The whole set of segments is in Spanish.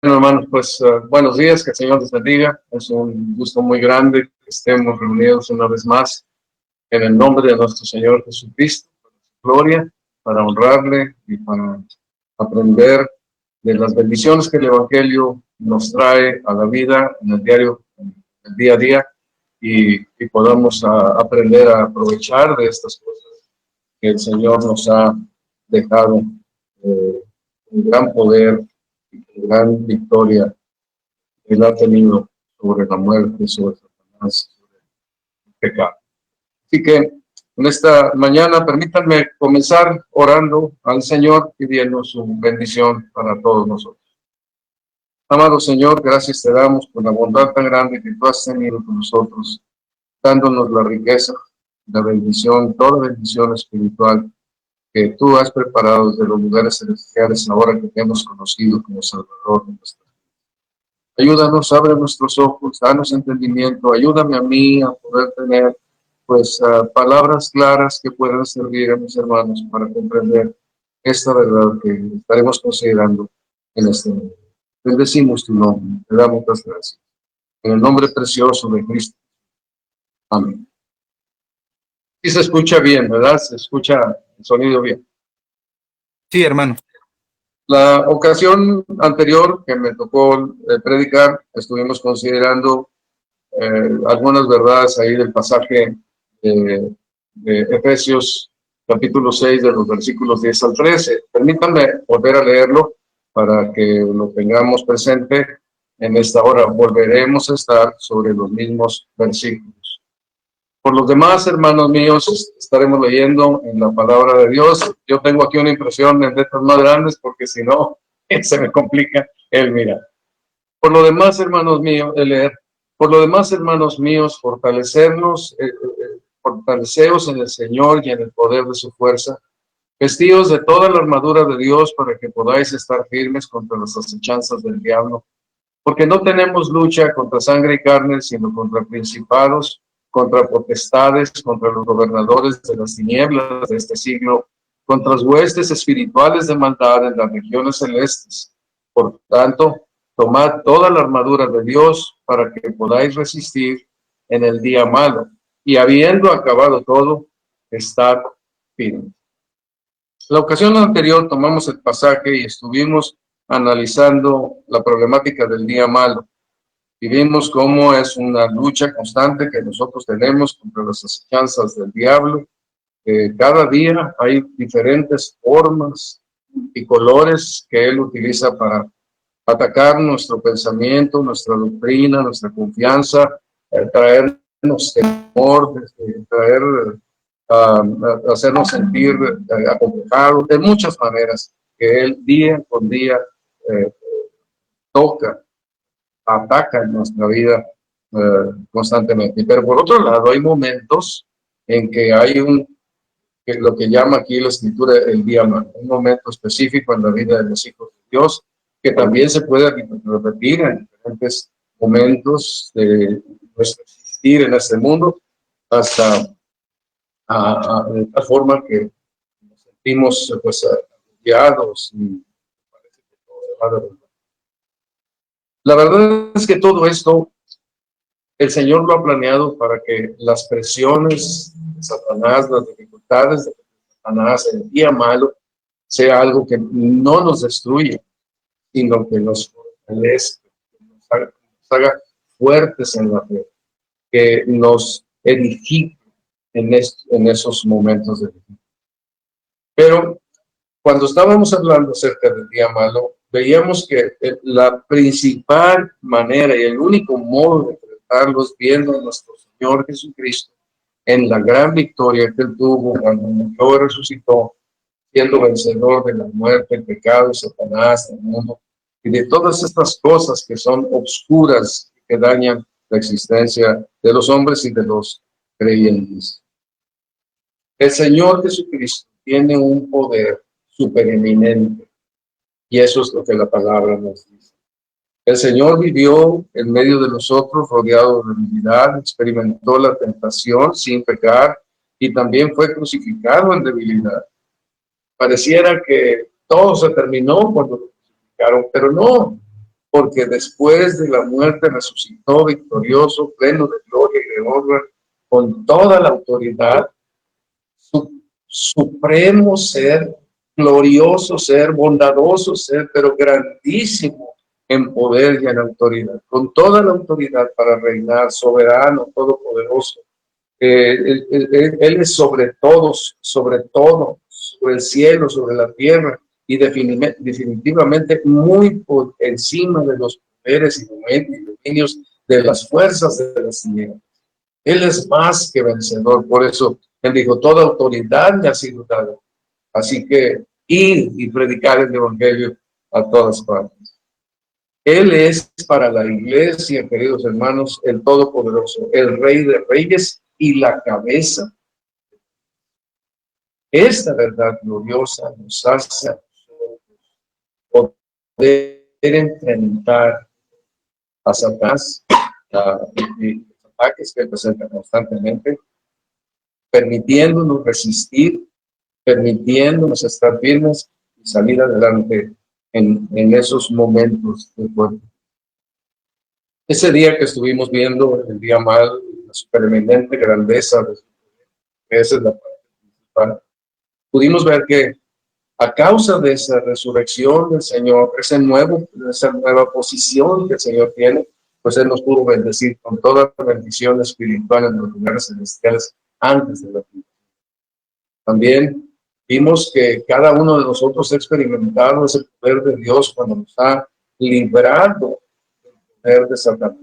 Bueno, hermanos, pues buenos días, que el Señor les bendiga. Es un gusto muy grande que estemos reunidos una vez más en el nombre de nuestro Señor Jesucristo, para su gloria, para honrarle y para aprender de las bendiciones que el Evangelio nos trae a la vida en el diario, en el día a día, y podamos aprender a aprovechar de estas cosas que el Señor nos ha dejado, un gran poder, gran victoria Él ha tenido sobre la muerte, sobre Satanás, sobre el pecado. Así que en esta mañana permítanme comenzar orando al Señor, pidiendo su bendición para todos nosotros. Amado Señor, gracias te damos por la bondad tan grande que tú has tenido con nosotros, dándonos la riqueza, la bendición, toda bendición espiritual que tú has preparado desde los lugares celestiales ahora que te hemos conocido como Salvador de nuestra vida. Ayúdanos, abre nuestros ojos, danos entendimiento, ayúdame a mí a poder tener palabras claras que puedan servir a mis hermanos para comprender esta verdad que estaremos considerando en este momento. Bendecimos tu nombre, te damos las gracias. En el nombre precioso de Cristo. Amén. Y se escucha bien, ¿verdad? Se escucha el sonido bien. Sí, hermano. La ocasión anterior que me tocó predicar, estuvimos considerando algunas verdades ahí del pasaje de Efesios capítulo 6 de los versículos 10 al 13. Permítanme volver a leerlo para que lo tengamos presente en esta hora. Volveremos a estar sobre los mismos versículos. Por los demás, hermanos míos, estaremos leyendo en la palabra de Dios. Yo tengo aquí una impresión en letras más grandes porque si no, se me complica el mirar. Por lo demás, hermanos míos, el leer. Por lo demás, hermanos míos, fortaleceos en el Señor y en el poder de su fuerza, vestidos de toda la armadura de Dios para que podáis estar firmes contra las acechanzas del diablo, porque no tenemos lucha contra sangre y carne, sino contra principados, contra potestades, contra los gobernadores de las tinieblas de este siglo, contra las huestes espirituales de maldad en las regiones celestes. Por tanto, tomad toda la armadura de Dios para que podáis resistir en el día malo, y habiendo acabado todo, estad firmes. La ocasión anterior tomamos el pasaje y estuvimos analizando la problemática del día malo. Y vimos cómo es una lucha constante que nosotros tenemos contra las acechanzas del diablo. Cada día hay diferentes formas y colores que él utiliza para atacar nuestro pensamiento, nuestra doctrina, nuestra confianza, traernos temor, hacernos sentir acomplejados, de muchas maneras que él día con día toca, ataca en nuestra vida constantemente. Pero por otro lado, hay momentos en que hay lo que llama aquí la escritura el día malo, un momento específico en la vida de los hijos de Dios, que también se puede repetir en diferentes momentos de nuestro existir en este mundo, hasta de tal forma que nos sentimos guiados y parece que todo se va a derrumbar. La verdad es que todo esto el Señor lo ha planeado para que las presiones de Satanás, las dificultades de Satanás, el día malo, sea algo que no nos destruya, sino que nos fortalezca, que nos haga fuertes en la fe, que nos edifique en esos momentos de vida. Pero cuando estábamos hablando acerca del día malo, veíamos que la principal manera y el único modo de enfrentarlos viendo a nuestro Señor Jesucristo en la gran victoria que él tuvo cuando murió y resucitó, siendo vencedor de la muerte, el pecado, Satanás, el mundo, y de todas estas cosas que son obscuras y que dañan la existencia de los hombres y de los creyentes. El Señor Jesucristo tiene un poder supereminente, y eso es lo que la palabra nos dice. El Señor vivió en medio de nosotros, rodeado de debilidad, experimentó la tentación sin pecar, y también fue crucificado en debilidad. Pareciera que todo se terminó cuando lo crucificaron, pero no. porque después de la muerte resucitó victorioso, pleno de gloria y de honra, con toda la autoridad, supremo ser, glorioso ser, bondadoso ser, pero grandísimo en poder y en autoridad, con toda la autoridad para reinar, soberano, todopoderoso. Él es sobre todos, sobre todo, sobre el cielo, sobre la tierra, y definitivamente muy por encima de los poderes y dominios de las fuerzas de las tinieblas. Él es más que vencedor, por eso él dijo, toda autoridad me ha sido dada. Así que ir y predicar el evangelio a todas partes. Él es para la iglesia, queridos hermanos, el Todopoderoso, el Rey de Reyes y la cabeza. Esta verdad gloriosa nos hace poder enfrentar a Satanás y los ataques que presenta constantemente, permitiéndonos resistir, permitiéndonos estar firmes y salir adelante en esos momentos de fuerza. Ese día que estuvimos viendo, el día mal, la supereminente grandeza de su poder, esa es la parte principal, pudimos ver que a causa de esa resurrección del Señor, esa nueva posición que el Señor tiene, pues Él nos pudo bendecir con toda la bendición espiritual en los lugares celestiales antes de la vida. También vimos que cada uno de nosotros ha experimentado ese poder de Dios cuando nos ha librado del poder de Satanás.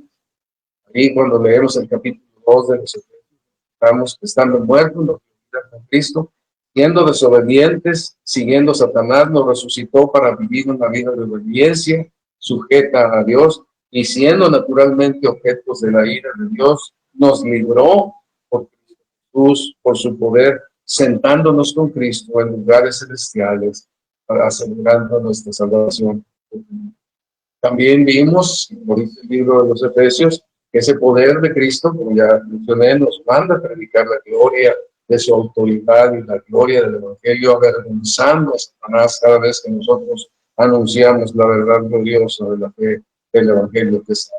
Ahí cuando leemos el capítulo 2 de los Efesios, estamos estando muertos, nos resucitó con Cristo, siendo desobedientes, siguiendo a Satanás, nos resucitó para vivir una vida de obediencia, sujeta a Dios, y siendo naturalmente objetos de la ira de Dios, nos libró por Jesús, por su poder, sentándonos con Cristo en lugares celestiales, asegurando nuestra salvación. También vimos, por el libro de los Efesios, que ese poder de Cristo, como ya mencioné, nos manda a predicar la gloria de su autoridad y la gloria del Evangelio, avergonzando a Satanás cada vez que nosotros anunciamos la verdad gloriosa de la fe del Evangelio que está.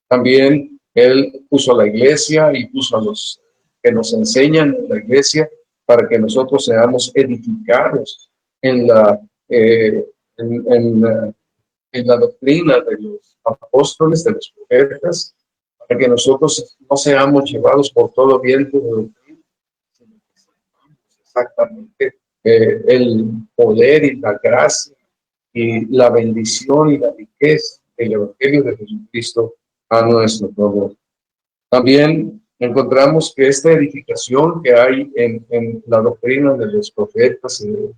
También Él puso a la iglesia y puso a los que nos enseñan en la iglesia para que nosotros seamos edificados en la doctrina de los apóstoles, de los profetas, para que nosotros no seamos llevados por todo viento de doctrina, sino que sepamos exactamente el poder y la gracia y la bendición y la riqueza del Evangelio de Jesucristo a nuestro favor. También encontramos que esta edificación que hay en la doctrina de los profetas y de los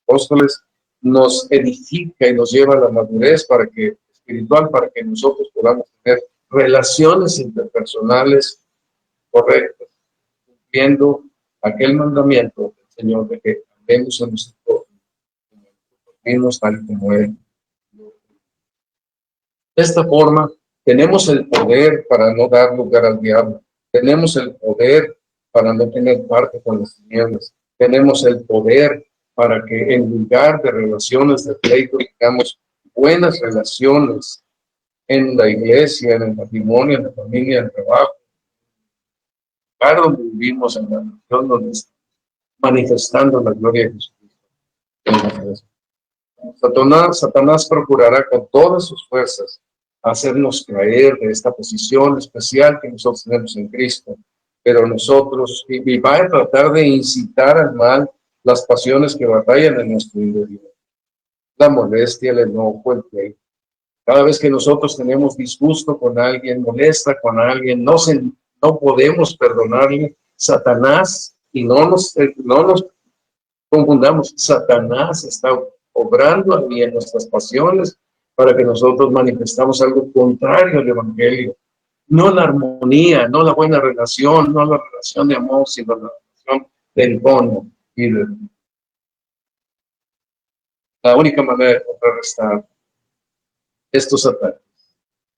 apóstoles nos edifica y nos lleva a la madurez espiritual para que nosotros podamos tener relaciones interpersonales correctas, cumpliendo aquel mandamiento del Señor de que andemos en nuestro mismos tal como Él. De esta forma, tenemos el poder para no dar lugar al diablo. Tenemos el poder para no tener parte con las tinieblas. Tenemos el poder para que en lugar de relaciones de pleito tengamos buenas relaciones en la iglesia, en el matrimonio, en la familia, en el trabajo, para donde vivimos, en la nación donde estamos manifestando la gloria de Jesucristo. Satanás procurará con todas sus fuerzas hacernos caer de esta posición especial que nosotros tenemos en Cristo, pero nosotros, y va a tratar de incitar al mal las pasiones que batallan en nuestro interior, la molestia, el enojo, el pleito. Cada vez que nosotros tenemos disgusto con alguien, molesta con alguien, no podemos perdonarle, Satanás, y no nos confundamos, Satanás está obrando ahí en nuestras pasiones para que nosotros manifestamos algo contrario al Evangelio. No la armonía, no la buena relación, no la relación de amor, sino la relación de encono y de... La única manera de contrarrestar estos ataques,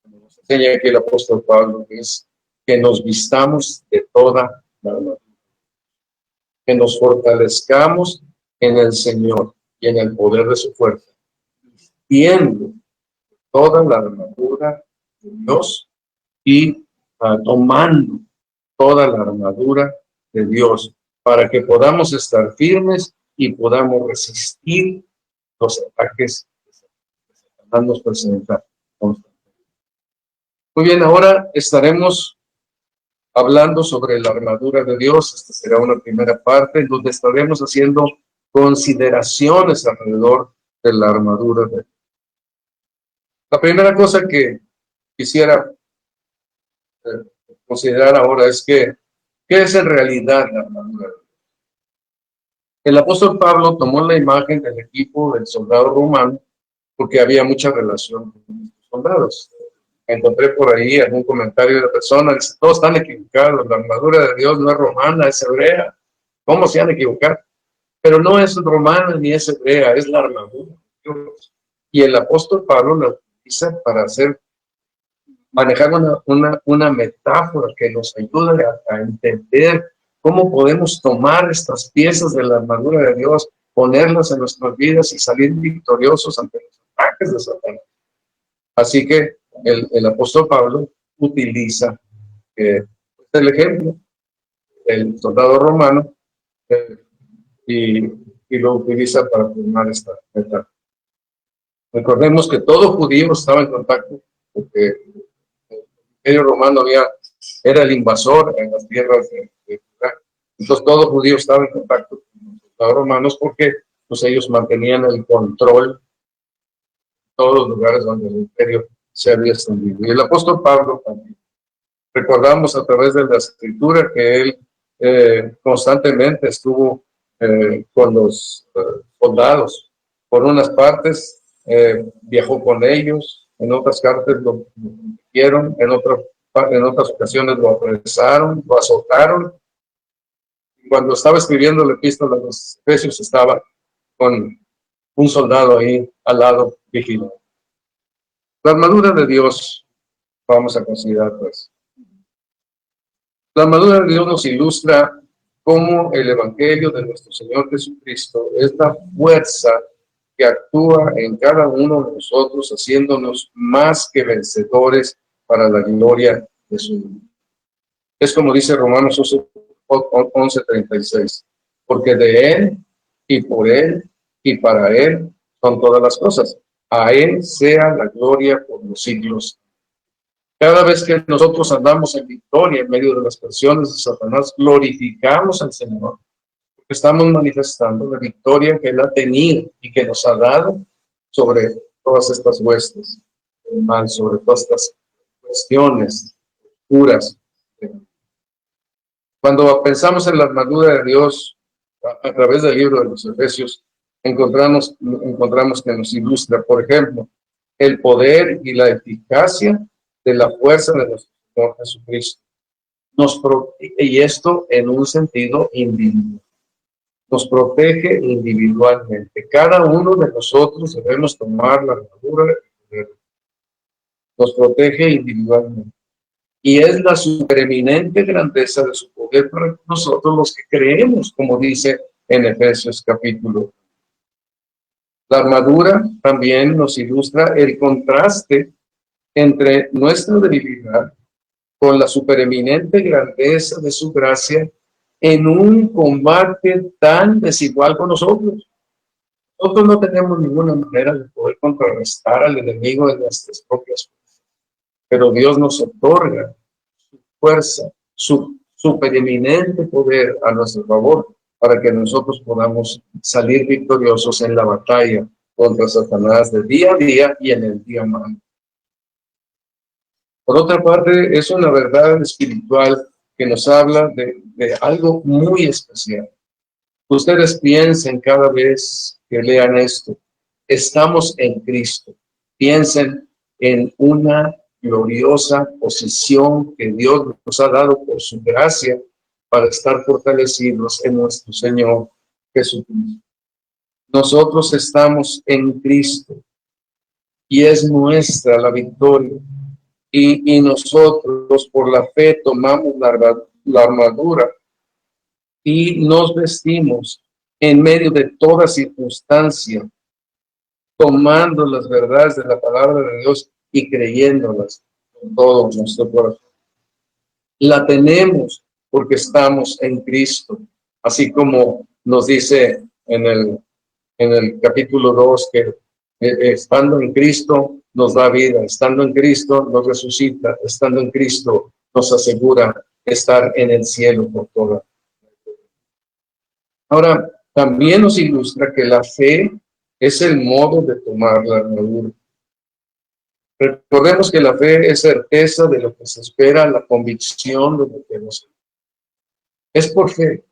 como nos enseña aquí el apóstol Pablo, es que nos vistamos de toda la armadura, que nos fortalezcamos en el Señor y en el poder de su fuerza, vistiendo toda la armadura de Dios y tomando toda la armadura de Dios para que podamos estar firmes y podamos resistir los ataques que Satanás nos presenta constantemente. Muy bien, ahora estaremos hablando sobre la armadura de Dios. Esta será una primera parte en donde estaremos haciendo consideraciones alrededor de la armadura de Dios. La primera cosa que quisiera considerar ahora es que, ¿qué es en realidad la armadura de Dios? El apóstol Pablo tomó la imagen del equipo del soldado romano porque había mucha relación con los soldados. Encontré por ahí algún comentario de la persona, dice, todos están equivocados, la armadura de Dios no es romana, es hebrea. ¿Cómo se han equivocado? Pero no es romana ni es hebrea, es la armadura de Dios. Y el apóstol Pablo la utiliza para manejar una metáfora que nos ayude a entender cómo podemos tomar estas piezas de la armadura de Dios, ponerlas en nuestras vidas y salir victoriosos ante los ataques de Satanás. Así que el apóstol Pablo utiliza el ejemplo del soldado romano y lo utiliza para formar esta metáfora. Recordemos que todo judío estaba en contacto, porque el imperio romano era el invasor en las tierras de Judá. Entonces todo judío estaba en contacto con los soldados romanos porque pues, ellos mantenían el control en todos los lugares donde el imperio se había extendido. Y el apóstol Pablo también. Recordamos a través de la escritura que él constantemente estuvo con los soldados. Por unas partes viajó con ellos, en otras partes lo protegieron, en otras ocasiones lo apresaron, lo azotaron. Cuando estaba escribiendo la epístola de los Efesios estaba con un soldado ahí al lado vigilando. La armadura de Dios, vamos a considerar pues. La armadura de Dios nos ilustra cómo el Evangelio de nuestro Señor Jesucristo es la fuerza que actúa en cada uno de nosotros, haciéndonos más que vencedores para la gloria de su nombre. Es como dice Romanos 11:36, porque de Él y por Él y para Él son todas las cosas. A Él sea la gloria por los siglos. Cada vez que nosotros andamos en victoria en medio de las presiones de Satanás, glorificamos al Señor, porque estamos manifestando la victoria que Él ha tenido y que nos ha dado sobre todas estas huestes del mal, sobre todas estas cuestiones puras. Cuando pensamos en la armadura de Dios, a través del libro de los Efesios, encontramos que nos ilustra, por ejemplo, el poder y la eficacia de la fuerza de nuestro Señor Jesucristo. Y esto en un sentido individual. Nos protege individualmente. Cada uno de nosotros debemos tomar la armadura. Nos protege individualmente. Y es la supereminente grandeza de su poder para nosotros los que creemos, como dice en Efesios capítulo. La armadura también nos ilustra el contraste entre nuestra debilidad con la supereminente grandeza de su gracia en un combate tan desigual con nosotros. Nosotros no tenemos ninguna manera de poder contrarrestar al enemigo de nuestras propias fuerzas, pero Dios nos otorga su fuerza, su supereminente poder a nuestro favor para que nosotros podamos salir victoriosos en la batalla contra Satanás de día a día y en el día malo. Por otra parte, es una verdad espiritual que nos habla de algo muy especial. Ustedes piensen cada vez que lean esto, estamos en Cristo. Piensen en una gloriosa posición que Dios nos ha dado por su gracia para estar fortalecidos en nuestro Señor Jesucristo. Nosotros estamos en Cristo y es nuestra la victoria. Y nosotros por la fe tomamos la armadura y nos vestimos en medio de toda circunstancia tomando las verdades de la palabra de Dios y creyéndolas con todo nuestro corazón. La tenemos porque estamos en Cristo, así como nos dice en el capítulo 2 que estando en Cristo nos da vida, estando en Cristo nos resucita, estando en Cristo nos asegura estar en el cielo por toda. Ahora, también nos ilustra que la fe es el modo de tomar la armadura. Recordemos que la fe es certeza de lo que se espera, la convicción de lo que no se. Es por fe,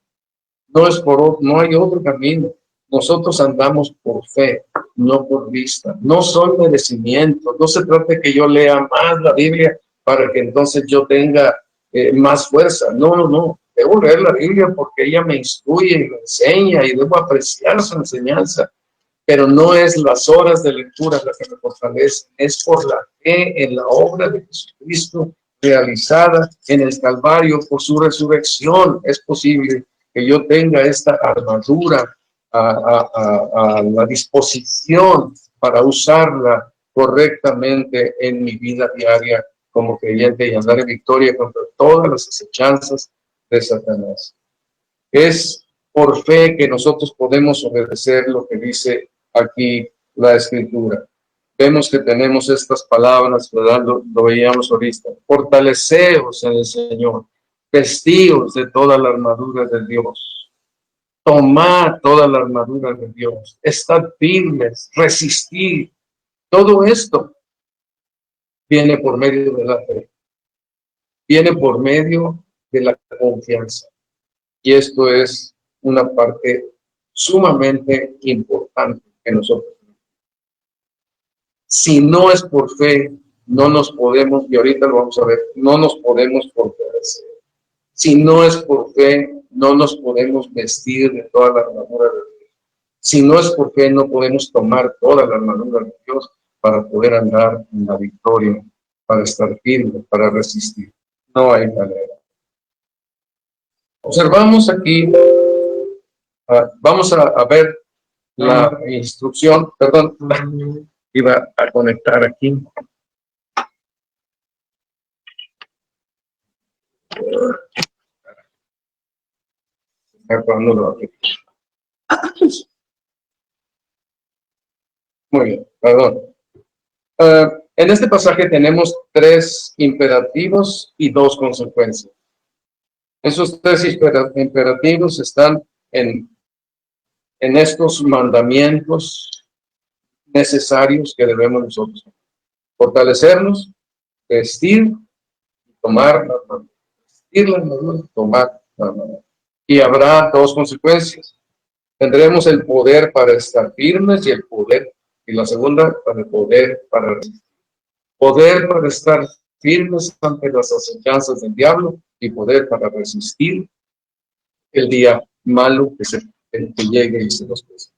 no hay otro camino. Nosotros andamos por fe, no por vista. No son merecimientos. No se trata de que yo lea más la Biblia para que entonces yo tenga más fuerza. No. Debo leer la Biblia porque ella me instruye y me enseña y debo apreciar su enseñanza. Pero no es las horas de lectura la que me fortalece, es por la fe en la obra de Jesucristo realizada en el Calvario por su resurrección. Es posible que yo tenga esta armadura a la disposición para usarla correctamente en mi vida diaria como creyente y andar en victoria contra todas las acechanzas de Satanás. Es por fe que nosotros podemos obedecer lo que dice aquí la Escritura. Vemos que tenemos estas palabras, ¿verdad? Lo veíamos ahorita. Fortaleceos en el Señor, vestíos de toda la armadura de Dios. Tomad toda la armadura de Dios. Estad firmes, resistir. Todo esto viene por medio de la fe. Viene por medio de la confianza. Y esto es una parte sumamente importante que nosotros tenemos. Si no es por fe, no nos podemos, y ahorita lo vamos a ver, no nos podemos fortalecer. Si no es por fe, no nos podemos vestir de toda la armadura de Dios. Si no es por fe, no podemos tomar toda la armadura de Dios para poder andar en la victoria, para estar firme, para resistir. No hay manera. Observamos aquí, vamos a ver la instrucción, perdón, iba a conectar aquí. Muy bien, perdón. En este pasaje tenemos 3 imperativos y 2 consecuencias. Esos 3 imperativos están en estos mandamientos necesarios que debemos nosotros fortalecernos, vestir, tomar la armadura. Vestir la armadura, tomar la armadura. Y habrá 2 consecuencias. Tendremos el poder para estar firmes y el poder, y la segunda, para el poder para resistir. Poder para estar firmes ante las acechanzas del diablo y poder para resistir el día malo que llegue y se nos presente.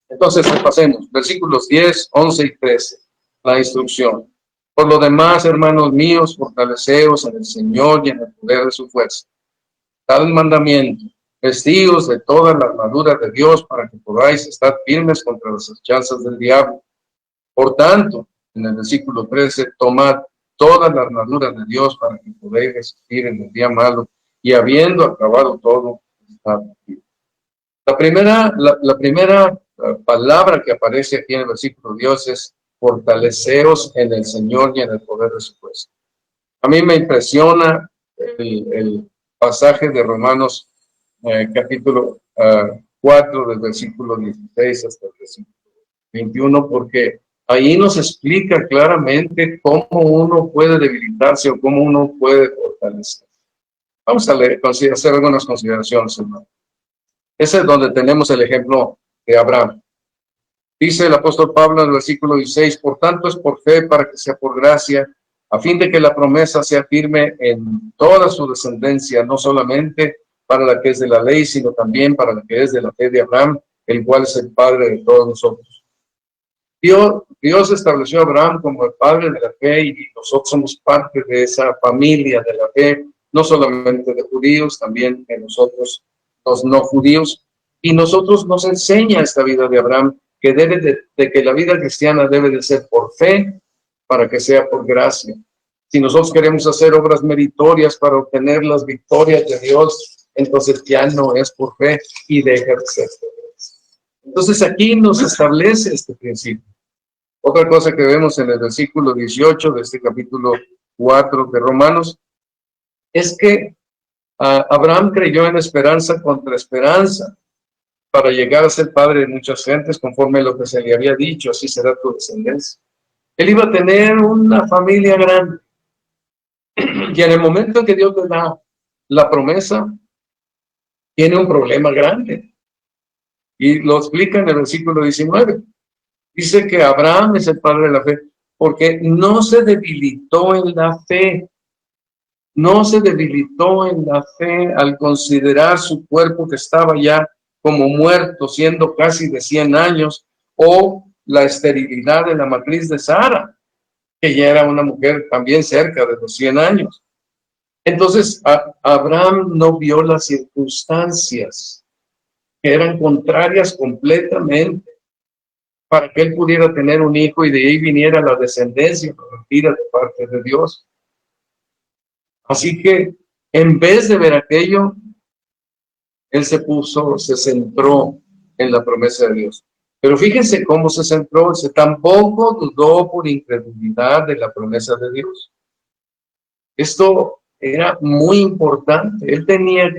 Entonces, repasemos, versículos 10, 11 y 13, la instrucción. Por lo demás, hermanos míos, fortaleceos en el Señor y en el poder de su fuerza. Tal mandamiento, vestidos de toda la armadura de Dios para que podáis estar firmes contra las acechanzas del diablo. Por tanto, en el versículo 13, tomad toda la armadura de Dios para que podáis resistir en el día malo y habiendo acabado todo, estar firmes. La primera palabra que aparece aquí en el versículo 10 es fortaleceos en el Señor y en el poder de su fuerza. A mí me impresiona el pasaje de Romanos capítulo 4 del versículo 16 hasta el versículo 21, porque ahí nos explica claramente cómo uno puede debilitarse o cómo uno puede fortalecer. Vamos a leer, hacer algunas consideraciones, hermano. Ese es donde tenemos el ejemplo de Abraham. Dice el apóstol Pablo en el versículo 16, por tanto es por fe para que sea por gracia, a fin de que la promesa sea firme en toda su descendencia, no solamente para la que es de la ley, sino también para la que es de la fe de Abraham, el cual es el padre de todos nosotros. Dios estableció a Abraham como el padre de la fe y nosotros somos parte de esa familia de la fe, no solamente de judíos, también de nosotros, los no judíos. Y nosotros nos enseña esta vida de Abraham que de que la vida cristiana debe de ser por fe para que sea por gracia. Si nosotros queremos hacer obras meritorias para obtener las victorias de Dios, entonces ya no es por fe y deja de ser por gracia. Entonces aquí nos establece este principio. Otra cosa que vemos en el versículo 18 de este capítulo 4 de Romanos es que Abraham creyó en esperanza contra esperanza para llegar a ser padre de muchas gentes, conforme a lo que se le había dicho, así será tu descendencia. Él iba a tener una familia grande. Y en el momento en que Dios le da la promesa, tiene un problema grande. Y lo explica en el versículo 19. Dice que Abraham es el padre de la fe, porque no se debilitó en la fe. No se debilitó en la fe al considerar su cuerpo que estaba ya como muerto, siendo casi de 100 años, o la esterilidad de la matriz de Sara, que ya era una mujer también cerca de los 100 años. Entonces, Abraham no vio las circunstancias que eran contrarias completamente para que él pudiera tener un hijo y de ahí viniera la descendencia prometida de parte de Dios. Así que, en vez de ver aquello, él se centró en la promesa de Dios. Pero fíjense cómo se centró, tampoco dudó por incredulidad de la promesa de Dios. Esto era muy importante. Él tenía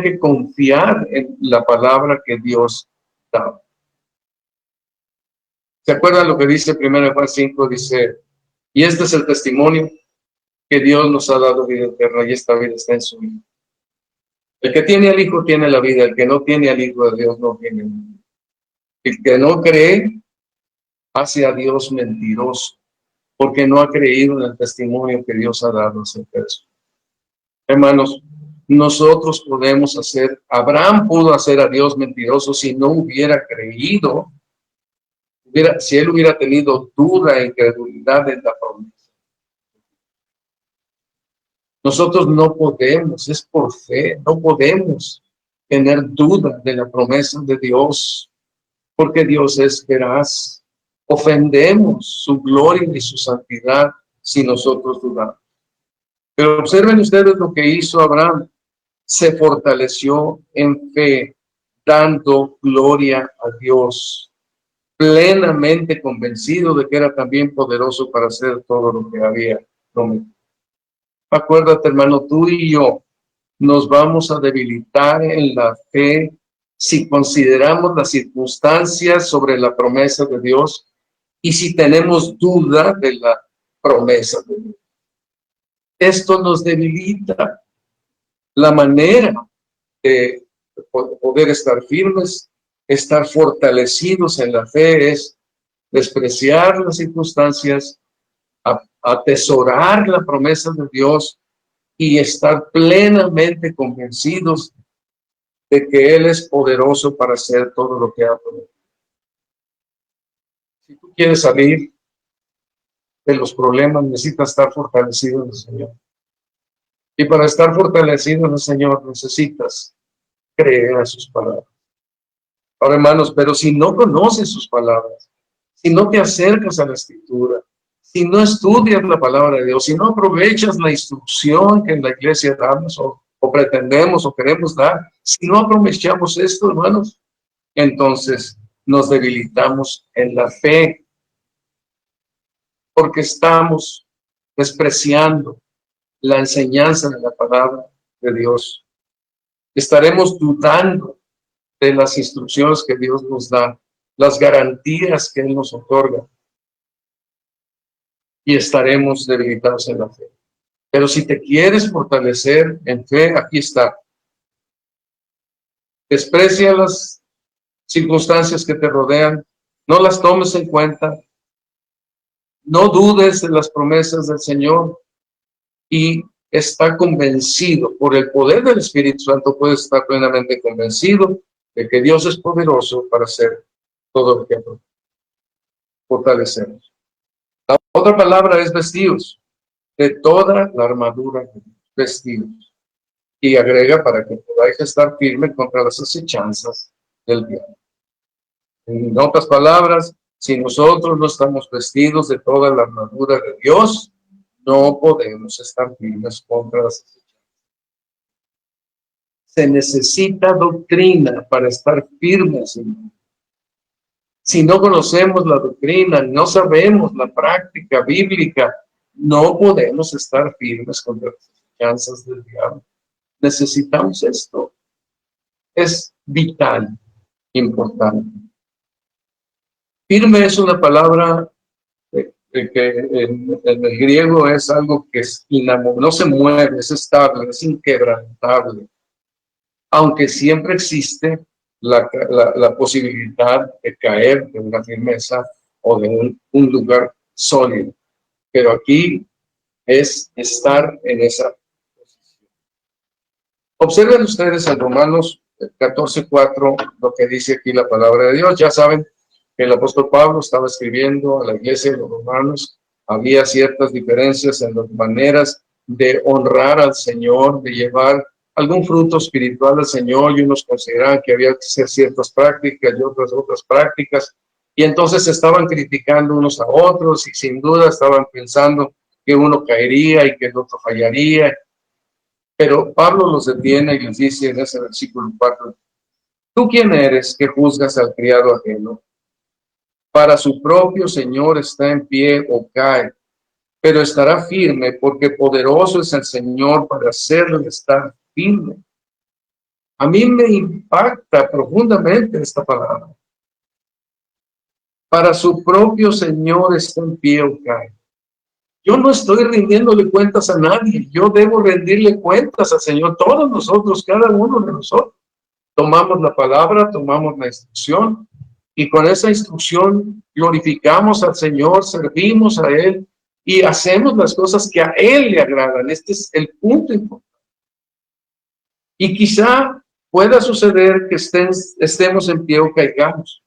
que confiar en la palabra que Dios daba. ¿Se acuerdan lo que dice 1 Juan 5? Dice, y este es el testimonio que Dios nos ha dado vida eterna y esta vida está en su Hijo. El que tiene al Hijo tiene la vida, el que no tiene al Hijo de Dios no tiene la vida. El que no cree hace a Dios mentiroso, porque no ha creído en el testimonio que Dios ha dado acerca de eso. Hermanos, nosotros podemos hacer, Abraham pudo hacer a Dios mentiroso si no hubiera creído, si él hubiera tenido duda e incredulidad en la promesa. Nosotros no podemos, es por fe, no podemos tener duda de la promesa de Dios, porque Dios es veraz. Ofendemos su gloria y su santidad si nosotros dudamos. Pero observen ustedes lo que hizo Abraham. Se fortaleció en fe, dando gloria a Dios, plenamente convencido de que era también poderoso para hacer todo lo que había prometido. Acuérdate, hermano, tú y yo nos vamos a debilitar en la fe si consideramos las circunstancias sobre la promesa de Dios y si tenemos duda de la promesa de Dios. Esto nos debilita. La manera de poder estar firmes, estar fortalecidos en la fe es despreciar las circunstancias, atesorar la promesa de Dios y estar plenamente convencidos de que Él es poderoso para hacer todo lo que ha prometido. Si tú quieres salir de los problemas, necesitas estar fortalecido en el Señor. Y para estar fortalecido en el Señor necesitas creer a sus palabras. Ahora, hermanos, pero si no conoces sus palabras, si no te acercas a la Escritura, si no estudias la palabra de Dios, si no aprovechas la instrucción que en la iglesia damos o pretendemos o queremos dar, si no aprovechamos esto, hermanos, entonces nos debilitamos en la fe porque estamos despreciando la enseñanza de la palabra de Dios. Estaremos dudando de las instrucciones que Dios nos da, las garantías que Él nos otorga, y estaremos debilitados en la fe. Pero si te quieres fortalecer en fe, aquí está. Desprecia las circunstancias que te rodean, no las tomes en cuenta, no dudes de las promesas del Señor y está convencido por el poder del Espíritu Santo, puedes estar plenamente convencido de que Dios es poderoso para hacer todo lo que ha prometido. Fortalecernos. La otra palabra es vestidos, de toda la armadura, vestidos. Y agrega para que podáis estar firmes contra las acechanzas del diablo. En otras palabras, si nosotros no estamos vestidos de toda la armadura de Dios, no podemos estar firmes contra las acechanzas. Se necesita doctrina para estar firmes. Si no conocemos la doctrina, no sabemos la práctica bíblica, no podemos estar firmes contra las acechanzas del diablo. Necesitamos esto. Es vital, importante. Firme es una palabra que en el griego es algo que es no se mueve, es estable, es inquebrantable. Aunque siempre existe la posibilidad de caer de una firmeza o de un lugar sólido. Pero aquí es estar en esa posición. Observen ustedes en Romanos 14:4 lo que dice aquí la palabra de Dios. Ya saben que el apóstol Pablo estaba escribiendo a la iglesia de los romanos. Había ciertas diferencias en las maneras de honrar al Señor, de llevar algún fruto espiritual al Señor, y unos consideraban que había que hacer ciertas prácticas y otras prácticas, y entonces estaban criticando unos a otros, y sin duda estaban pensando que uno caería y que el otro fallaría. Pero Pablo los detiene y les dice en ese versículo 4, ¿tú quién eres que juzgas al criado ajeno? Para su propio Señor está en pie o cae, pero estará firme, porque poderoso es el Señor para hacerle estar firme. A mí me impacta profundamente esta palabra. Para su propio Señor está en pie o cae. Yo no estoy rindiéndole cuentas a nadie. Yo debo rendirle cuentas al Señor. Todos nosotros, cada uno de nosotros, tomamos la palabra, tomamos la instrucción, y con esa instrucción glorificamos al Señor, servimos a Él y hacemos las cosas que a Él le agradan. Este es el punto importante. Y quizá pueda suceder que estemos en pie o caigamos.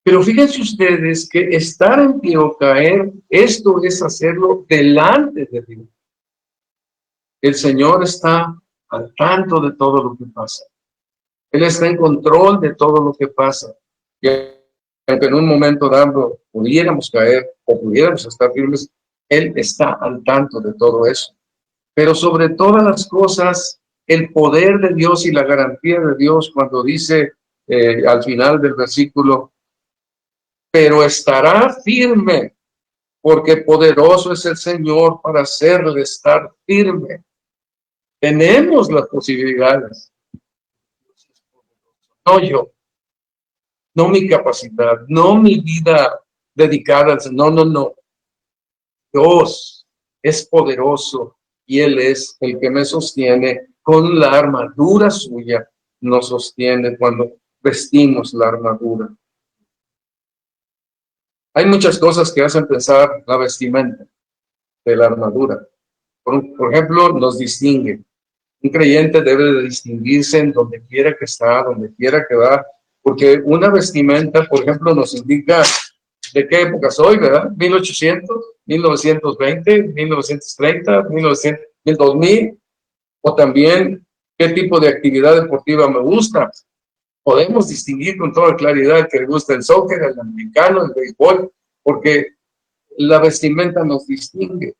Pero fíjense ustedes que estar en pie o caer, esto es hacerlo delante de Dios. El Señor está al tanto de todo lo que pasa. Él está en control de todo lo que pasa. Y aunque en un momento dado pudiéramos caer o pudiéramos estar firmes, Él está al tanto de todo eso. Pero sobre todas las cosas, el poder de Dios y la garantía de Dios, cuando dice al final del versículo, pero estará firme, porque poderoso es el Señor para hacerle estar firme. Tenemos las posibilidades. No yo, no mi capacidad, no mi vida dedicada al Señor, no. Dios es poderoso y Él es el que me sostiene con la armadura suya, nos sostiene cuando vestimos la armadura. Hay muchas cosas que hacen pensar la vestimenta de la armadura. Por ejemplo, nos distingue. Un creyente debe de distinguirse en donde quiera que está, donde quiera que va, porque una vestimenta, por ejemplo, nos indica de qué época soy, ¿verdad? 1800, 1920, 1930, 1900, 2000, o también qué tipo de actividad deportiva me gusta. Podemos distinguir con toda claridad que le gusta el soccer, el americano, el béisbol, porque la vestimenta nos distingue.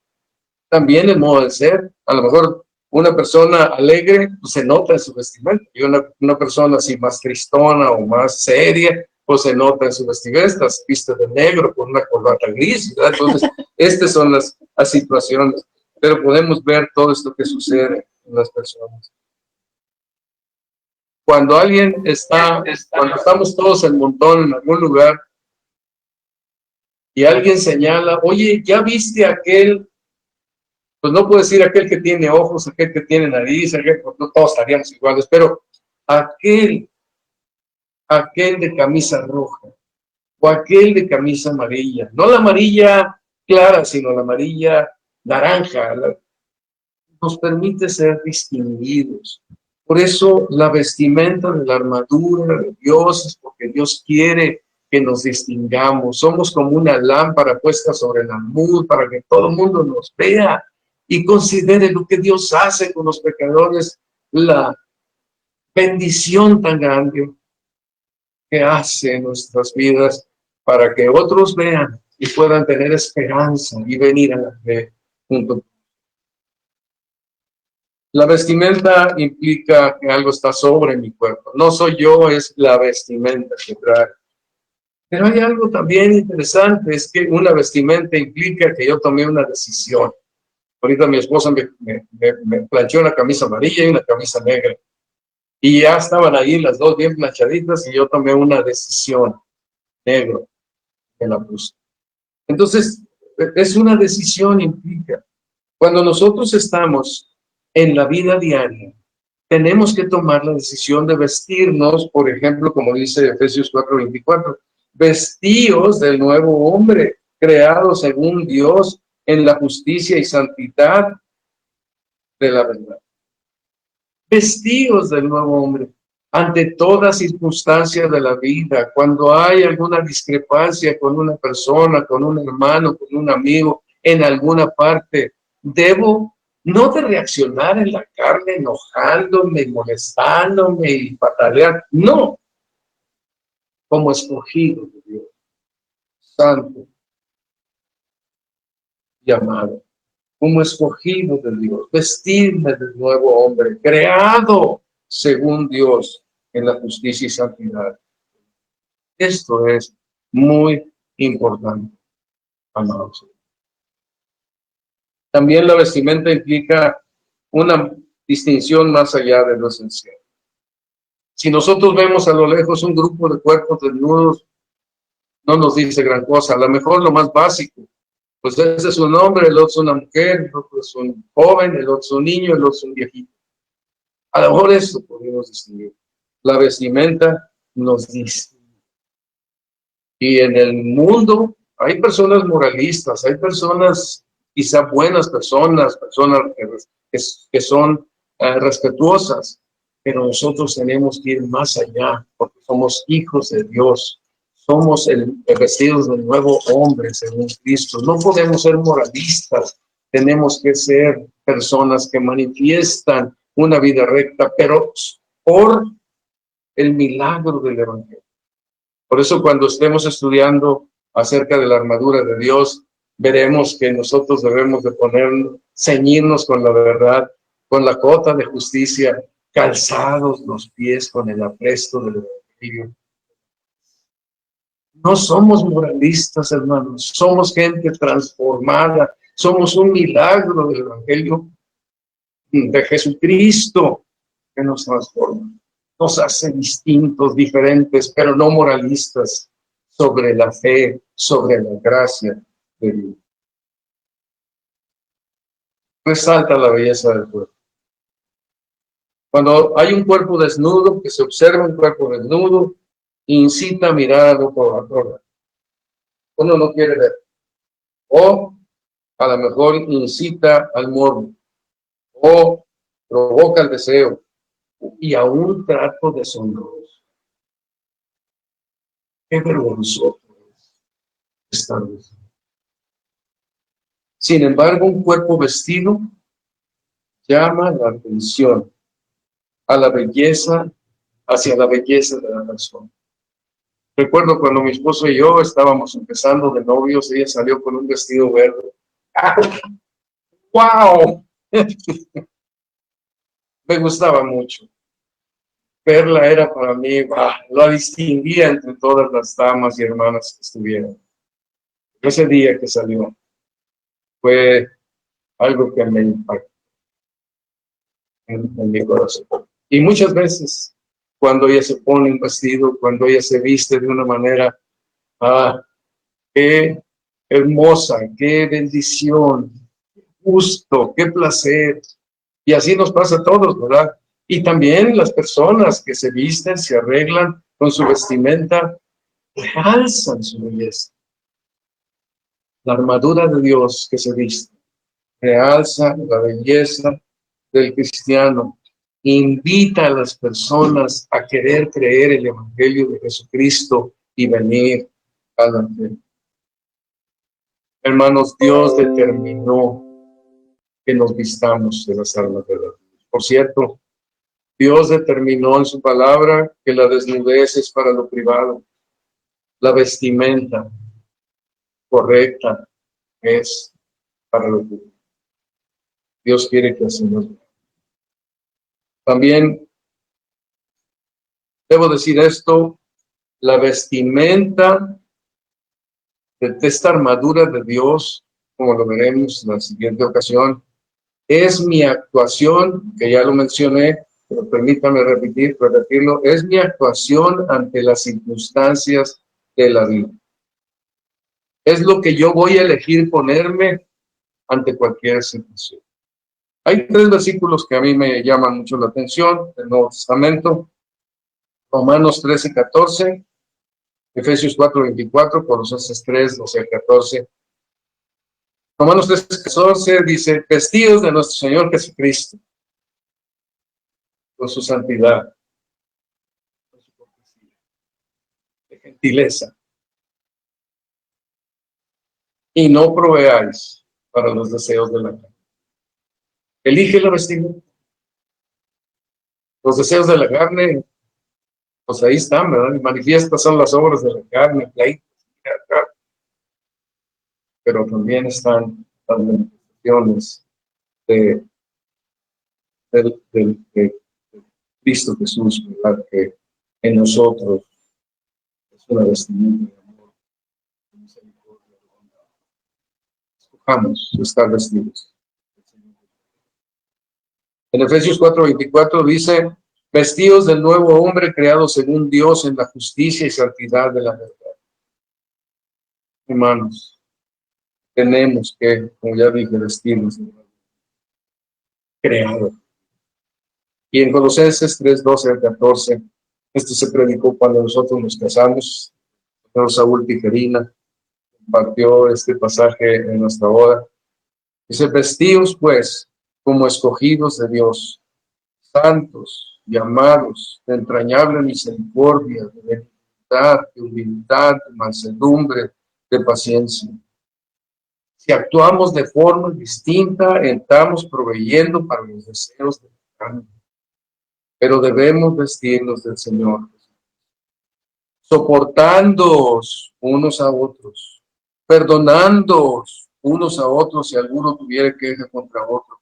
También el modo de ser. A lo mejor una persona alegre pues, se nota en su vestimenta, y una persona así más tristona o más seria, pues se nota en su vestimenta, viste de negro con una corbata gris, ¿verdad? Entonces, estas son las situaciones, pero podemos ver todo esto que sucede en las personas. Cuando alguien cuando estamos todos en montón en algún lugar, y alguien señala, oye, ¿ya viste aquel? Pues no puedo decir aquel que tiene ojos, aquel que tiene nariz, porque no todos estaríamos iguales, pero aquel de camisa roja, o aquel de camisa amarilla, no la amarilla clara, sino la amarilla naranja, nos permite ser distinguidos. Por eso la vestimenta de la armadura de Dios es porque Dios quiere que nos distingamos. Somos como una lámpara puesta sobre el almud para que todo el mundo nos vea y considere lo que Dios hace con los pecadores, la bendición tan grande. que hace en nuestras vidas para que otros vean y puedan tener esperanza y venir a la fe junto. La vestimenta implica que algo está sobre mi cuerpo. No soy yo, es la vestimenta que trae. Pero hay algo también interesante, es que una vestimenta implica que yo tomé una decisión. Ahorita mi esposa me planchó una camisa amarilla y una camisa negra. Y ya estaban ahí las dos bien planchaditas y yo tomé una decisión, negro, en la puse. Entonces, es una decisión implica. Cuando nosotros estamos en la vida diaria, tenemos que tomar la decisión de vestirnos, por ejemplo, como dice Efesios 4:24, vestíos del nuevo hombre, creado según Dios en la justicia y santidad de la verdad. Vestíos del nuevo hombre ante toda circunstancia de la vida, cuando hay alguna discrepancia con una persona, con un hermano, con un amigo, en alguna parte, debo no de reaccionar en la carne enojándome y molestándome y patalear, no, como escogido de Dios, santo y amado, como escogido de Dios, vestirme del nuevo hombre, creado según Dios en la justicia y santidad. Esto es muy importante, amados. También la vestimenta implica una distinción más allá de lo esencial. Si nosotros vemos a lo lejos un grupo de cuerpos desnudos, no nos dice gran cosa. A lo mejor lo más básico, pues ese es un hombre, el otro es una mujer, el otro es un joven, el otro es un niño, el otro es un viejito. A lo mejor eso podemos distinguir. La vestimenta nos dice. Y en el mundo hay personas moralistas, hay personas quizá buenas personas, personas que son respetuosas, pero nosotros tenemos que ir más allá, porque somos hijos de Dios, somos vestidos del nuevo hombre según Cristo. No podemos ser moralistas, tenemos que ser personas que manifiestan una vida recta, pero por el milagro del Evangelio. Por eso cuando estemos estudiando acerca de la armadura de Dios, veremos que nosotros debemos de ceñirnos con la verdad, con la cota de justicia, calzados los pies con el apresto del Evangelio. No somos moralistas, hermanos, somos gente transformada, somos un milagro del Evangelio de Jesucristo que nos transforma. Nos hace distintos, diferentes, pero no moralistas, sobre la fe, sobre la gracia de Dios. Resalta la belleza del cuerpo. Cuando hay un cuerpo desnudo, que se observa un cuerpo desnudo, incita a mirar a lo por uno no quiere ver. O a lo mejor incita al morbo. O provoca el deseo. Y a un trato deshonroso. Qué vergonzoso es estar desnudo. Sin embargo, un cuerpo vestido llama la atención a la belleza, hacia la belleza de la persona. Recuerdo cuando mi esposo y yo estábamos empezando de novios, ella salió con un vestido verde. ¡Ah! ¡Wow! Me gustaba mucho. Verla era para mí, la distinguía entre todas las damas y hermanas que estuvieron. Ese día que salió fue algo que me impactó en mi corazón. Y muchas veces, cuando ella se pone un vestido, cuando ella se viste de una manera, qué hermosa, qué bendición, gusto, qué placer. Y así nos pasa a todos, ¿verdad? Y también las personas que se visten, se arreglan con su vestimenta, realzan su belleza. La armadura de Dios que se viste realza la belleza del cristiano. Invita a las personas a querer creer el Evangelio de Jesucristo y venir a la fe. Hermanos, Dios determinó que nos vistamos de las armas de la luz. Por cierto, Dios determinó en su palabra que la desnudez es para lo privado. La vestimenta correcta es para lo público. Dios quiere que así nos veamos. También debo decir esto, la vestimenta de esta armadura de Dios, como lo veremos en la siguiente ocasión, es mi actuación, que ya lo mencioné, pero permítame repetirlo, es mi actuación ante las circunstancias de la vida. Es lo que yo voy a elegir ponerme ante cualquier situación. Hay 3 versículos que a mí me llaman mucho la atención del Nuevo Testamento. Romanos 13:14, Efesios 4:24, Colosenses 3:12-14. Romanos 13:14 dice, vestidos de nuestro Señor Jesucristo, con su santidad, con su cortesía, de gentileza, y no proveáis para los deseos de la carne. Elige la vestimenta. Los deseos de la carne, pues ahí están, ¿verdad? Manifiestas son las obras de la carne, pero también están las manifestaciones de Cristo Jesús, ¿verdad? Que en nosotros es una vestimenta de amor, de misericordia, de bondad. Escojamos estar vestidos. En Efesios 4:24 dice, vestidos del nuevo hombre creado según Dios en la justicia y santidad de la verdad. Hermanos, tenemos que, como ya dije, vestirnos creado. Y en Colosenses 3:12-14, esto se predicó cuando nosotros nos casamos. El señor Saúl Tijerina compartió este pasaje en nuestra boda. Dice, vestidos pues como escogidos de Dios, santos y amados, de entrañable misericordia, de benignidad, de humildad, de mansedumbre, de paciencia. Si actuamos de forma distinta, estamos proveyendo para los deseos de la carne, pero debemos vestirnos del Señor, soportándoos unos a otros, perdonándoos unos a otros si alguno tuviera queja contra otro,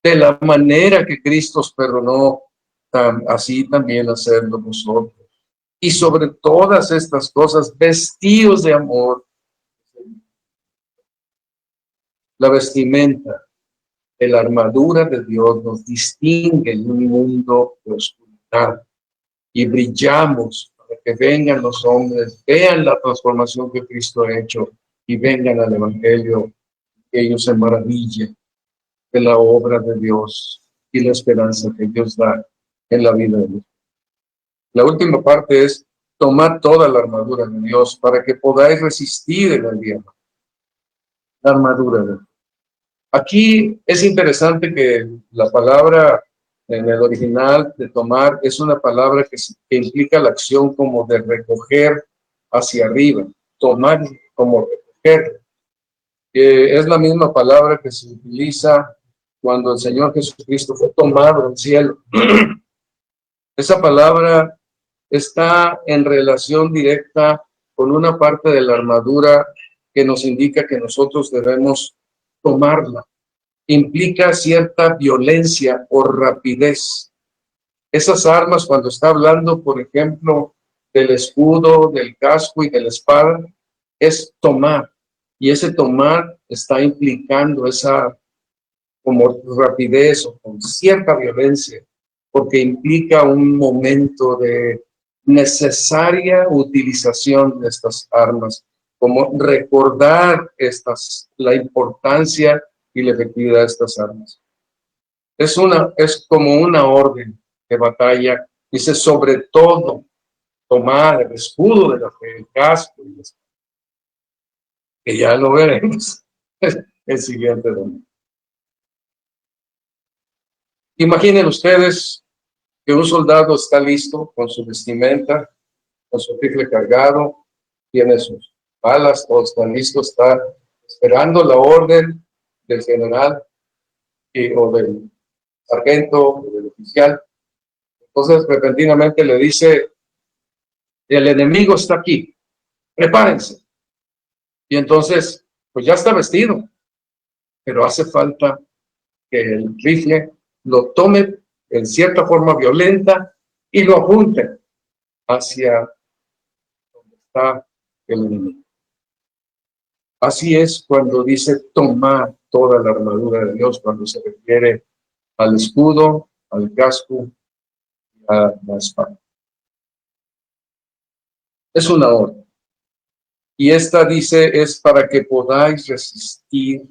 de la manera que Cristo os perdonó, así también hacerlo vosotros. Y sobre todas estas cosas, vestidos de amor. La vestimenta, la armadura de Dios nos distingue en un mundo de oscuridad y brillamos para que vengan los hombres, vean la transformación que Cristo ha hecho y vengan al Evangelio, que ellos se maravillen de la obra de Dios y la esperanza que Dios da en la vida de Dios. La última parte es tomar toda la armadura de Dios para que podáis resistir en el día. La armadura de Dios. Aquí es interesante que la palabra en el original de tomar es una palabra que implica la acción como de recoger hacia arriba, tomar como recoger. Es la misma palabra que se utiliza cuando el Señor Jesucristo fue tomado al cielo. Esa palabra está en relación directa con una parte de la armadura que nos indica que nosotros debemos tomarla. Implica cierta violencia o rapidez. Esas armas, cuando está hablando, por ejemplo, del escudo, del casco y de la espada, es tomar. Y ese tomar está implicando esa como rapidez o con cierta violencia, porque implica un momento de necesaria utilización de estas armas, como recordar la importancia y la efectividad de estas armas. Es como una orden de batalla. Dice, sobre todo, tomar el escudo de la fe, el casco, que ya lo veremos el siguiente domingo. Imaginen ustedes que un soldado está listo con su vestimenta, con su rifle cargado, tiene sus balas, todo está listo, está esperando la orden del general o del sargento o del oficial. Entonces repentinamente le dice, el enemigo está aquí, prepárense. Y entonces, pues ya está vestido, pero hace falta que el rifle lo tome en cierta forma violenta y lo apunte hacia donde está el enemigo. Así es cuando dice tomar toda la armadura de Dios, cuando se refiere al escudo, al casco, a la espada. Es una orden. Y esta dice es para que podáis resistir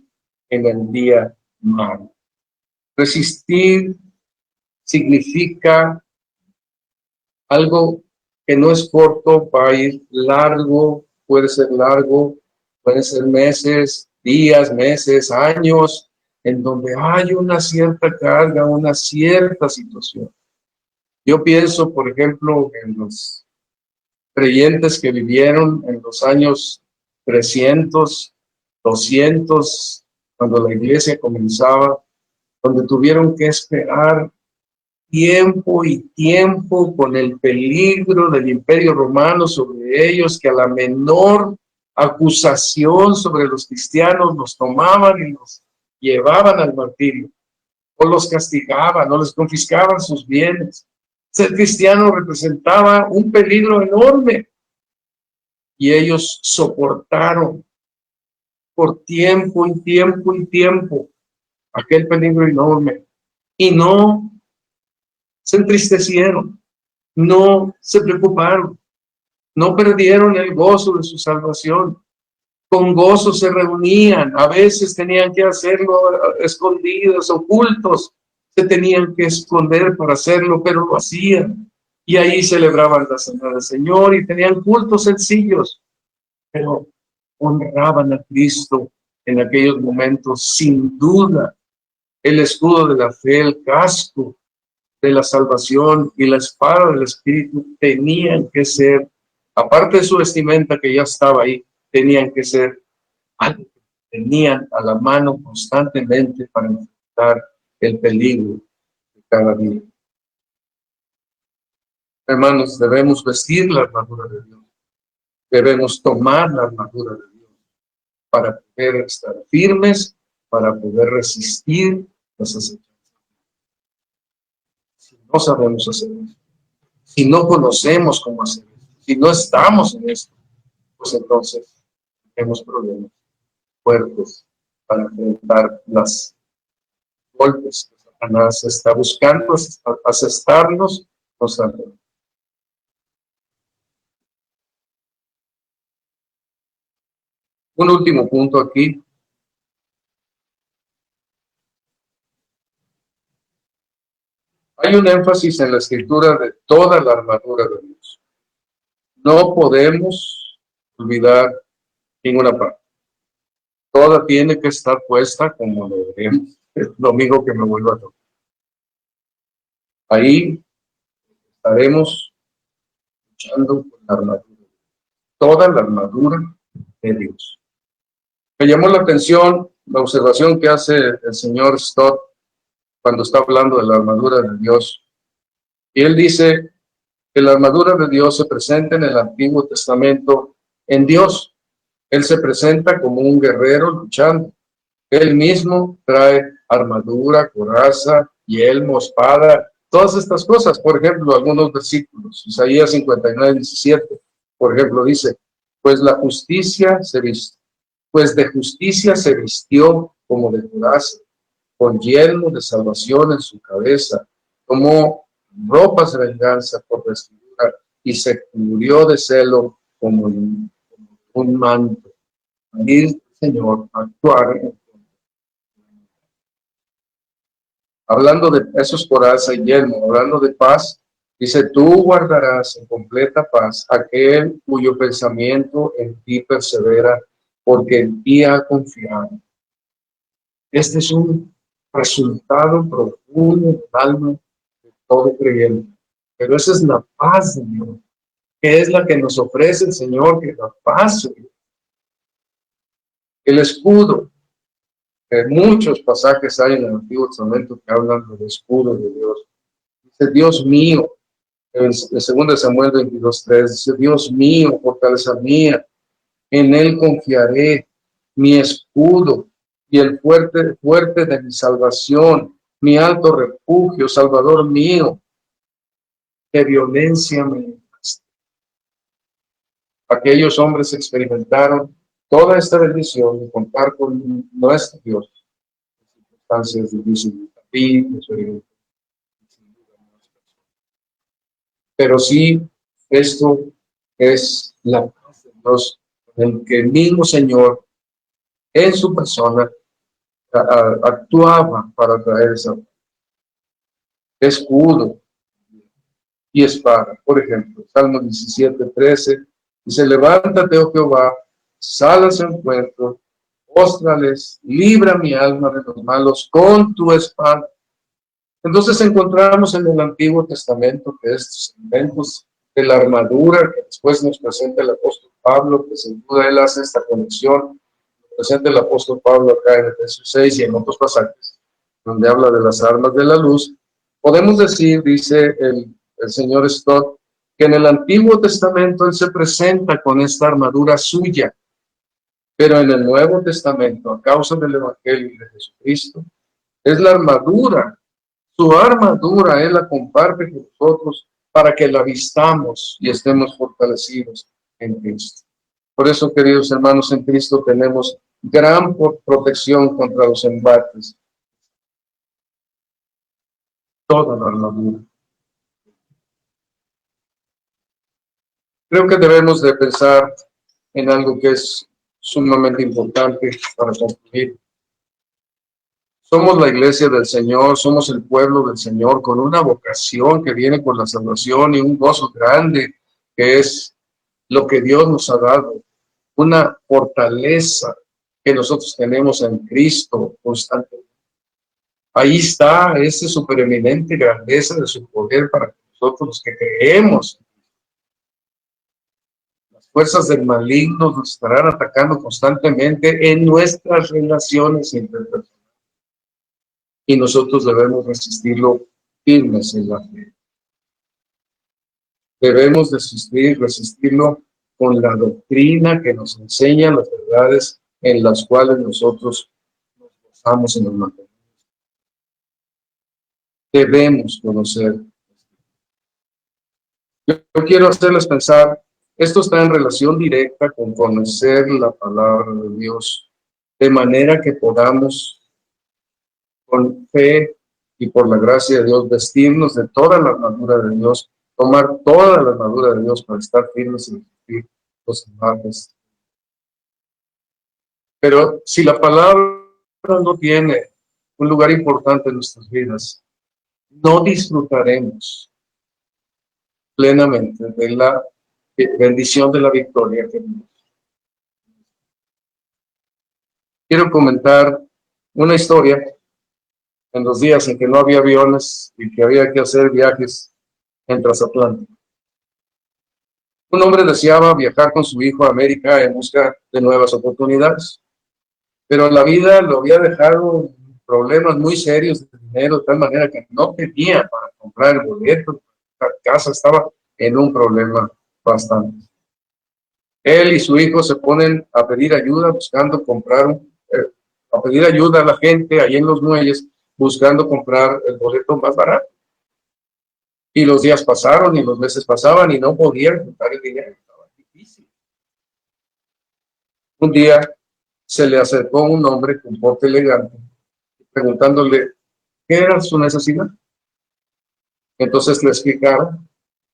en el día malo. Resistir significa algo que no es corto, va a ir largo, puede ser largo, pueden ser meses, días, meses, años, en donde hay una cierta carga, una cierta situación. Yo pienso, por ejemplo, en los creyentes que vivieron en los años 300, 200, cuando la iglesia comenzaba, donde tuvieron que esperar tiempo y tiempo con el peligro del Imperio Romano sobre ellos, que a la menor acusación sobre los cristianos los tomaban y los llevaban al martirio, o los castigaban, o les confiscaban sus bienes. Ser cristiano representaba un peligro enorme y ellos soportaron por tiempo y tiempo y tiempo aquel peligro enorme y no se entristecieron, no se preocuparon, no perdieron el gozo de su salvación. Con gozo se reunían, a veces tenían que hacerlo escondidos, ocultos, se tenían que esconder para hacerlo, pero lo hacían. Y ahí celebraban la cena del Señor y tenían cultos sencillos, pero honraban a Cristo en aquellos momentos, sin duda. El escudo de la fe, el casco de la salvación y la espada del Espíritu tenían que ser, aparte de su vestimenta que ya estaba ahí, tenían que ser algo que tenían a la mano constantemente para enfrentar el peligro de cada día. Hermanos, debemos vestir la armadura de Dios, debemos tomar la armadura de Dios para poder estar firmes, para poder resistir las acechanzas. Si no sabemos hacer eso, si no conocemos cómo hacer esto, si no estamos en esto, pues entonces tenemos problemas fuertes para enfrentar las golpes que Satanás está buscando asestarnos constantemente. Un último punto aquí. Hay un énfasis en la escritura de toda la armadura de Dios. No podemos olvidar ninguna parte. Toda tiene que estar puesta como lo veremos el domingo que me vuelva a tocar. Ahí estaremos luchando con la armadura. Toda la armadura de Dios. Me llamó la atención la observación que hace el señor Stott cuando está hablando de la armadura de Dios. Y él dice que la armadura de Dios se presenta en el Antiguo Testamento en Dios. Él se presenta como un guerrero luchando. Él mismo trae armadura, coraza, yelmo, espada, todas estas cosas. Por ejemplo, algunos versículos. Isaías 59:17, por ejemplo, dice, pues la justicia se vistió, pues de justicia se vistió como de coraza, con yelmo de salvación en su cabeza, tomó ropas de venganza por vestidura y se cubrió de celo como un manto. Ahí, Señor, actuar. Hablando de esos coraza y yelmo, hablando de paz, dice, tú guardarás en completa paz aquel cuyo pensamiento en ti persevera, porque en ti ha confiado. Este es un resultado profundo del alma de todo creyente. Pero esa es la paz de Dios, que es la que nos ofrece el Señor, que es la paz de Dios. El escudo, muchos pasajes hay en el Antiguo Testamento que hablan del escudo de Dios. Dice, Dios mío, en 2 Samuel 22:3, dice, Dios mío, fortaleza mía, en él confiaré, mi escudo y el fuerte de mi salvación, mi alto refugio, Salvador mío, de violencia me libraste. Aquellos hombres experimentaron toda esta bendición de contar con nuestro Dios en circunstancias difíciles. Pero sí, esto es la paz de Dios, en que el mismo Señor en su persona actuaba para traer esa escudo y espada. Por ejemplo, Salmo 17:13 dice, levántate, oh Jehová, sal a su encuentro, póstrales, libra mi alma de los malos con tu espada. Entonces encontramos en el Antiguo Testamento que estos elementos de la armadura que después nos presenta el apóstol Pablo, que sin duda él hace esta conexión, presenta el apóstol Pablo acá en Efesios 6 y en otros pasajes, donde habla de las armas de la luz. Podemos decir, dice el señor Stott, que en el Antiguo Testamento él se presenta con esta armadura suya, pero en el Nuevo Testamento, a causa del Evangelio de Jesucristo, es la armadura, su armadura, él la comparte con nosotros para que la vistamos y estemos fortalecidos en Cristo. Por eso, queridos hermanos, en Cristo tenemos gran protección contra los embates. Toda la armadura. Creo que debemos de pensar en algo que es sumamente importante para concluir. Somos la iglesia del Señor, somos el pueblo del Señor con una vocación que viene con la salvación y un gozo grande que es lo que Dios nos ha dado, una fortaleza que nosotros tenemos en Cristo constantemente. Ahí está esa supereminente grandeza de su poder para nosotros los que creemos. Las fuerzas del maligno nos estarán atacando constantemente en nuestras relaciones interpersonales. Y nosotros debemos resistirlo firmes en la fe. Debemos resistirlo con la doctrina que nos enseña las verdades en las cuales nosotros nos basamos en el mandamiento. Debemos conocer. Yo quiero hacerles pensar, esto está en relación directa con conocer la palabra de Dios, de manera que podamos con fe y por la gracia de Dios vestirnos de toda la armadura de Dios, tomar toda la armadura de Dios para estar firmes y resistir los embates. Pero si la palabra no tiene un lugar importante en nuestras vidas, no disfrutaremos plenamente de la bendición de la victoria que tenemos. Quiero comentar una historia en los días en que no había aviones y que había que hacer viajes en transatlántico. Un hombre deseaba viajar con su hijo a América en busca de nuevas oportunidades, pero la vida lo había dejado problemas muy serios de dinero, de tal manera que no tenía para comprar el boleto. La casa estaba en un problema bastante. Él y su hijo se ponen a pedir ayuda, buscando comprar, a pedir ayuda a la gente ahí en los muelles, buscando comprar el boleto más barato. Y los días pasaron y los meses pasaban y no podían juntar el dinero. Estaba difícil. Un día se le acercó un hombre con porte elegante, preguntándole qué era su necesidad. Entonces le explicaron,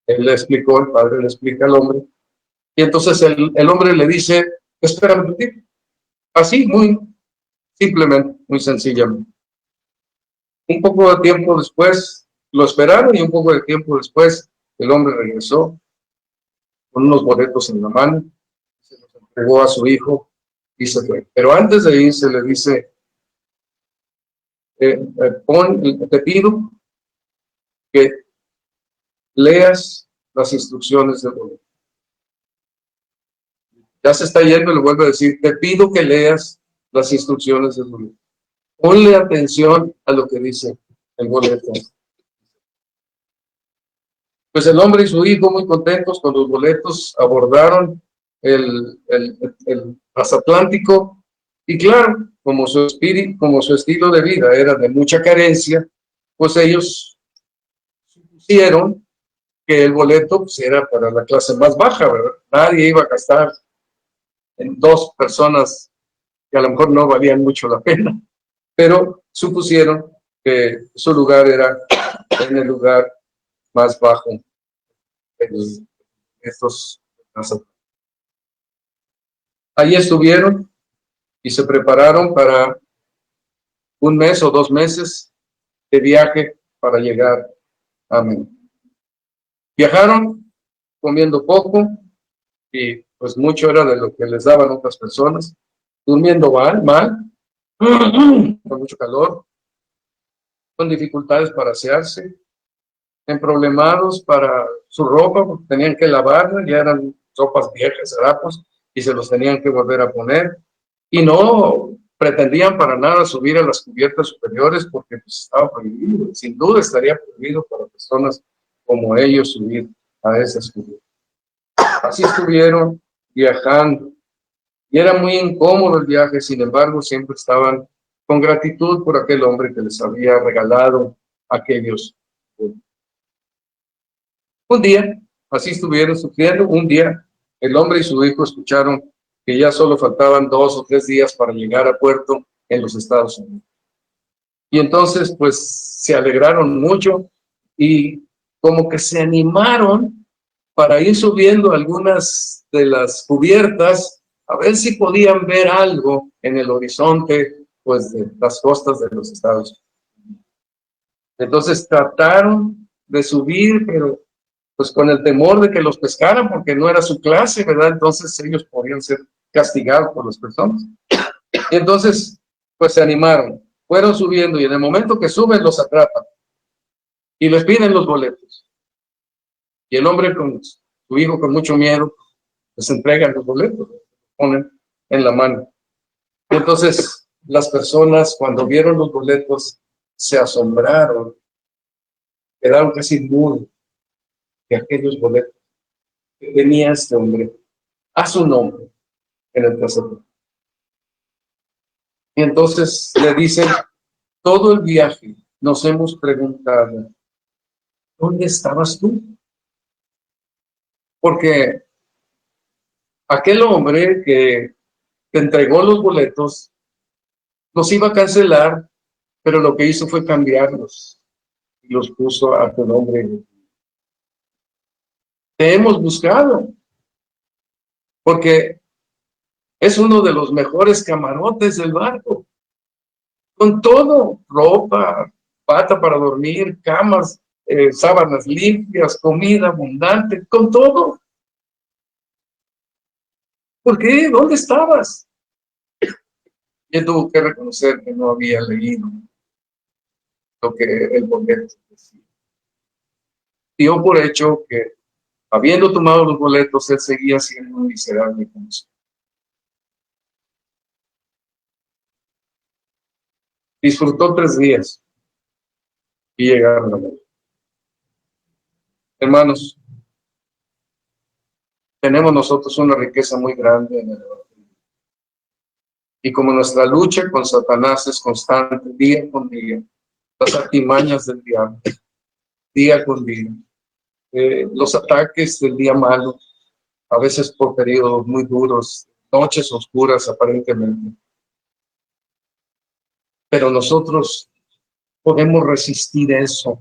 él le explicó, el padre le explica al hombre, y entonces el hombre le dice, espérame un tiempo. Así, muy simplemente, muy sencillamente. Un poco de tiempo después, lo esperaron y un poco de tiempo después, el hombre regresó con unos boletos en la mano, se los entregó a su hijo y se fue. Pero antes de irse le dice, te pido que leas las instrucciones del boleto. Ya se está yendo y le vuelve a decir, te pido que leas las instrucciones del boleto. Ponle atención a lo que dice el boleto. Pues el hombre y su hijo, muy contentos con los boletos, abordaron el transatlántico, y claro, como su espíritu, como su estilo de vida era de mucha carencia, pues ellos supusieron que el boleto pues, era para la clase más baja, ¿verdad? Nadie iba a gastar en dos personas que a lo mejor no valían mucho la pena, pero supusieron que su lugar era en el lugar más bajo de estos. Allí estuvieron y se prepararon para un mes o 2 meses de viaje para llegar a Amén. Viajaron comiendo poco y pues mucho era de lo que les daban otras personas, durmiendo mal, con mucho calor, con dificultades para asearse, emproblemados para su ropa, porque tenían que lavarla, ya eran ropas viejas, harapos, y se los tenían que volver a poner, y no pretendían para nada subir a las cubiertas superiores porque pues, estaba prohibido, sin duda estaría prohibido para personas como ellos subir a esas cubiertas. Así estuvieron viajando, y era muy incómodo el viaje, sin embargo siempre estaban con gratitud por aquel hombre que les había regalado aquellos. Un día, así estuvieron sufriendo, un día el hombre y su hijo escucharon que ya solo faltaban 2 o 3 días para llegar a puerto en los Estados Unidos. Y entonces, pues, se alegraron mucho y como que se animaron para ir subiendo algunas de las cubiertas a ver si podían ver algo en el horizonte, pues, de las costas de los Estados Unidos. Entonces trataron de subir, pero pues con el temor de que los pescaran, porque no era su clase, ¿verdad? Entonces ellos podían ser castigados por las personas. Y entonces, pues se animaron, fueron subiendo, y en el momento que suben los atrapan y les piden los boletos. Y el hombre con su hijo con mucho miedo, les entregan los boletos, los ponen en la mano. Y entonces las personas cuando vieron los boletos se asombraron, quedaron casi mudos de aquellos boletos que tenía este hombre a su nombre en el pasaporte. Y entonces le dicen, todo el viaje nos hemos preguntado, ¿dónde estabas tú? Porque aquel hombre que te entregó los boletos los iba a cancelar, pero lo que hizo fue cambiarlos y los puso a tu nombre. Te hemos buscado porque es uno de los mejores camarotes del barco, con todo, ropa, pata para dormir, camas, sábanas limpias, comida abundante, con todo. ¿Por qué? ¿Dónde estabas? Y él tuvo que reconocer que no había leído lo que el boleto decía. Dio por hecho que, habiendo tomado los boletos, él seguía siendo un miserable como usted. Disfrutó 3 días y llegaron a la. Hermanos, tenemos nosotros una riqueza muy grande en el Evangelio. Y como nuestra lucha con Satanás es constante, día con día, las artimañas del diablo, día con día, los ataques del día malo, a veces por periodos muy duros, noches oscuras aparentemente. Pero nosotros podemos resistir eso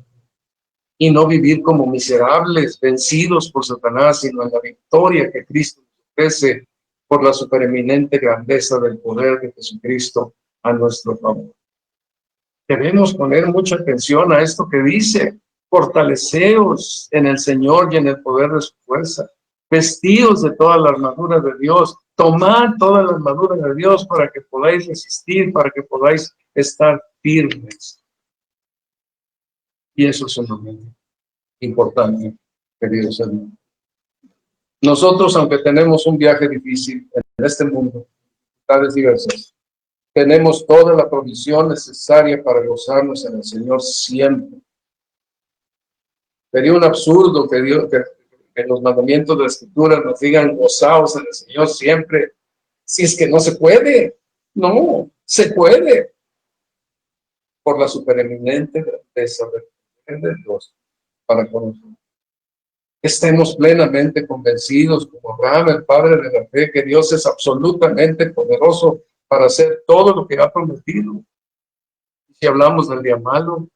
y no vivir como miserables, vencidos por Satanás, sino en la victoria que Cristo nos ofrece por la supereminente grandeza del poder de Jesucristo a nuestro favor. Debemos poner mucha atención a esto que dice: fortaleceos en el Señor y en el poder de su fuerza, vestidos de toda la armadura de Dios, tomad toda la armadura de Dios para que podáis resistir, para que podáis estar firmes. Y eso es un importante, queridos hermanos. Nosotros, aunque tenemos un viaje difícil en este mundo, dificultades diversas, tenemos toda la provisión necesaria para gozarnos en el Señor siempre. Sería un absurdo que que los mandamientos de la Escritura nos digan gozaos en el Señor siempre, si es que no se puede. No, se puede. Por la supereminente grandeza de Dios para con nosotros. Estemos plenamente convencidos, como Abraham, el padre de la fe, que Dios es absolutamente poderoso para hacer todo lo que ha prometido. Si hablamos del día malo,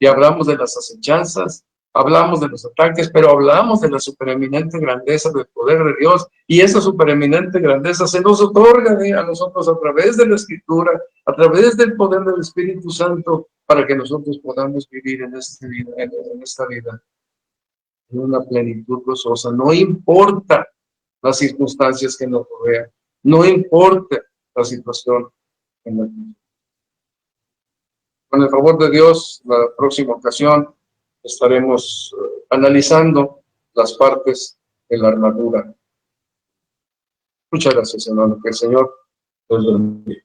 y hablamos de las acechanzas, hablamos de los ataques, pero hablamos de la supereminente grandeza del poder de Dios, y esa supereminente grandeza se nos otorga a nosotros a través de la Escritura, a través del poder del Espíritu Santo, para que nosotros podamos vivir en esta vida, en una plenitud gozosa. No importa las circunstancias que nos rodean, no importa la situación en la que estamos. Con el favor de Dios, la próxima ocasión estaremos analizando las partes de la armadura. Muchas gracias, hermano. Que el Señor los bendiga.